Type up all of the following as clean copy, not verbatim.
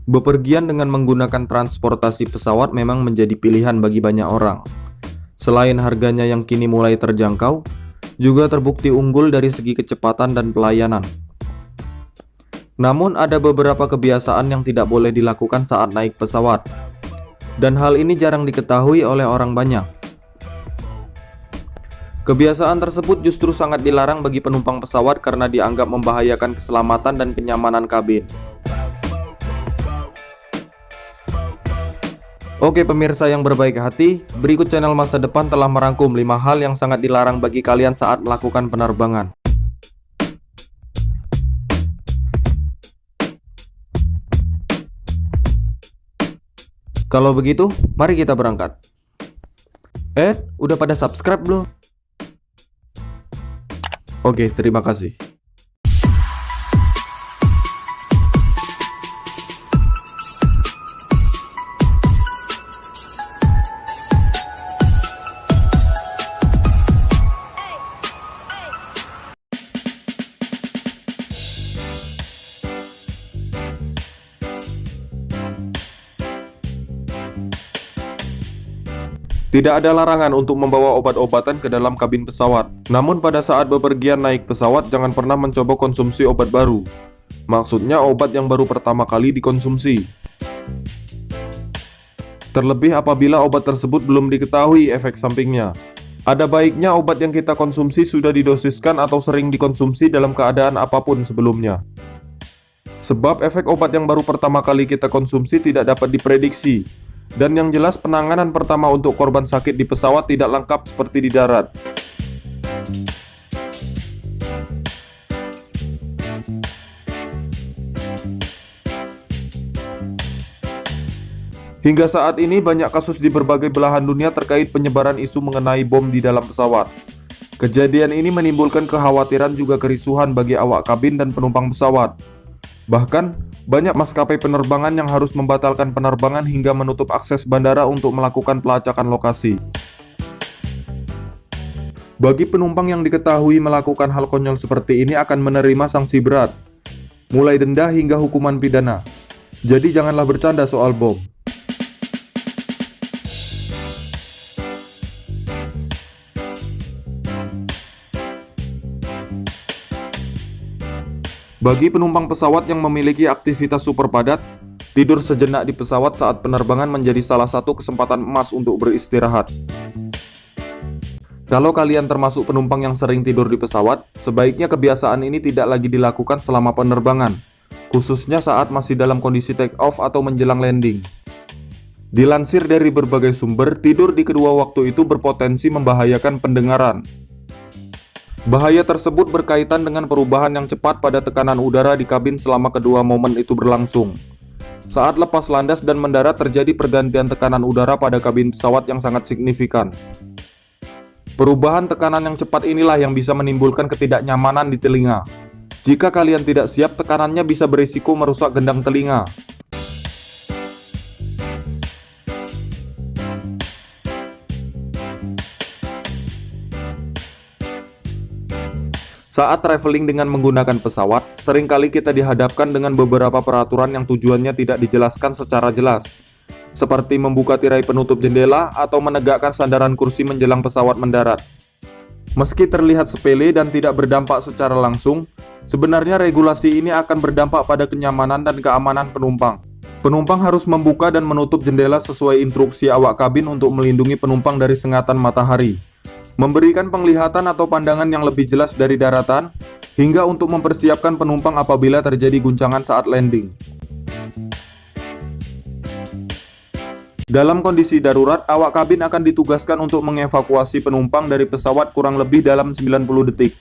Bepergian dengan menggunakan transportasi pesawat memang menjadi pilihan bagi banyak orang. Selain harganya yang kini mulai terjangkau, juga terbukti unggul dari segi kecepatan dan pelayanan. Namun ada beberapa kebiasaan yang tidak boleh dilakukan saat naik pesawat, dan hal ini jarang diketahui oleh orang banyak. Kebiasaan tersebut justru sangat dilarang bagi penumpang pesawat karena dianggap membahayakan keselamatan dan kenyamanan kabin. Oke pemirsa yang berbaik hati, berikut channel Masa Depan telah merangkum 5 hal yang sangat dilarang bagi kalian saat melakukan penerbangan. Kalau begitu, mari kita berangkat. Udah pada subscribe belum? Oke, terima kasih. Tidak ada larangan untuk membawa obat-obatan ke dalam kabin pesawat. Namun pada saat bepergian naik pesawat, jangan pernah mencoba konsumsi obat baru. Maksudnya obat yang baru pertama kali dikonsumsi. Terlebih apabila obat tersebut belum diketahui efek sampingnya. Ada baiknya obat yang kita konsumsi sudah didosiskan atau sering dikonsumsi dalam keadaan apapun sebelumnya. Sebab efek obat yang baru pertama kali kita konsumsi tidak dapat diprediksi. Dan yang jelas penanganan pertama untuk korban sakit di pesawat tidak lengkap seperti di darat. Hingga saat ini banyak kasus di berbagai belahan dunia terkait penyebaran isu mengenai bom di dalam pesawat. Kejadian ini menimbulkan kekhawatiran juga kerisuhan bagi awak kabin dan penumpang pesawat. Bahkan, banyak maskapai penerbangan yang harus membatalkan penerbangan hingga menutup akses bandara untuk melakukan pelacakan lokasi. Bagi penumpang yang diketahui melakukan hal konyol seperti ini akan menerima sanksi berat, mulai denda hingga hukuman pidana. Jadi janganlah bercanda soal bom. Bagi penumpang pesawat yang memiliki aktivitas super padat, tidur sejenak di pesawat saat penerbangan menjadi salah satu kesempatan emas untuk beristirahat. Kalau kalian termasuk penumpang yang sering tidur di pesawat, sebaiknya kebiasaan ini tidak lagi dilakukan selama penerbangan, khususnya saat masih dalam kondisi take off atau menjelang landing. Dilansir dari berbagai sumber, tidur di kedua waktu itu berpotensi membahayakan pendengaran. Bahaya tersebut berkaitan dengan perubahan yang cepat pada tekanan udara di kabin selama kedua momen itu berlangsung. Saat lepas landas dan mendarat terjadi pergantian tekanan udara pada kabin pesawat yang sangat signifikan. Perubahan tekanan yang cepat inilah yang bisa menimbulkan ketidaknyamanan di telinga. Jika kalian tidak siap, tekanannya bisa berisiko merusak gendang telinga. Saat traveling dengan menggunakan pesawat, seringkali kita dihadapkan dengan beberapa peraturan yang tujuannya tidak dijelaskan secara jelas, seperti membuka tirai penutup jendela atau menegakkan sandaran kursi menjelang pesawat mendarat. Meski terlihat sepele dan tidak berdampak secara langsung, sebenarnya regulasi ini akan berdampak pada kenyamanan dan keamanan penumpang. Penumpang harus membuka dan menutup jendela sesuai instruksi awak kabin untuk melindungi penumpang dari sengatan matahari, memberikan penglihatan atau pandangan yang lebih jelas dari daratan, hingga untuk mempersiapkan penumpang apabila terjadi guncangan saat landing. Dalam kondisi darurat, awak kabin akan ditugaskan untuk mengevakuasi penumpang dari pesawat kurang lebih dalam 90 detik.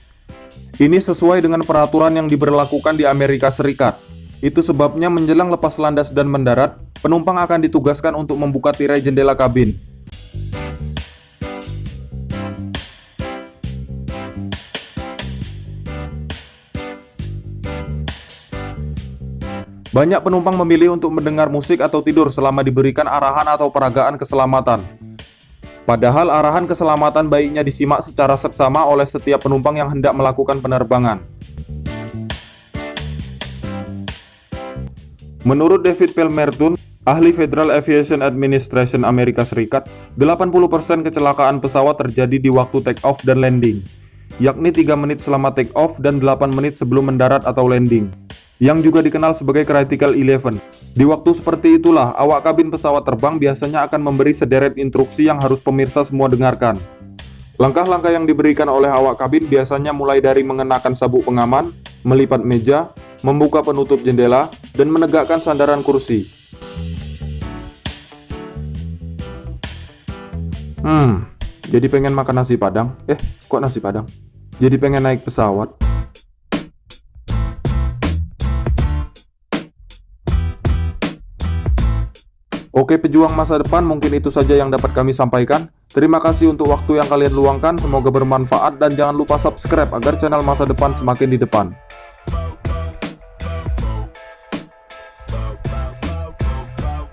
Ini sesuai dengan peraturan yang diberlakukan di Amerika Serikat. Itu sebabnya menjelang lepas landas dan mendarat, penumpang akan ditugaskan untuk membuka tirai jendela kabin. Banyak penumpang memilih untuk mendengar musik atau tidur selama diberikan arahan atau peragaan keselamatan. Padahal arahan keselamatan baiknya disimak secara seksama oleh setiap penumpang yang hendak melakukan penerbangan. Menurut David Pelmerton, ahli Federal Aviation Administration Amerika Serikat, 80% kecelakaan pesawat terjadi di waktu take off dan landing, yakni 3 menit selama take off dan 8 menit sebelum mendarat atau landing, yang juga dikenal sebagai Critical 11. Di waktu seperti itulah, awak kabin pesawat terbang biasanya akan memberi sederet instruksi yang harus pemirsa semua dengarkan. Langkah-langkah yang diberikan oleh awak kabin biasanya mulai dari mengenakan sabuk pengaman, melipat meja, membuka penutup jendela, dan menegakkan sandaran kursi. Jadi pengen makan nasi padang? Kok nasi padang? Jadi pengen naik pesawat? Oke pejuang masa depan, mungkin itu saja yang dapat kami sampaikan. Terima kasih untuk waktu yang kalian luangkan, semoga bermanfaat dan jangan lupa subscribe agar channel masa depan semakin di depan.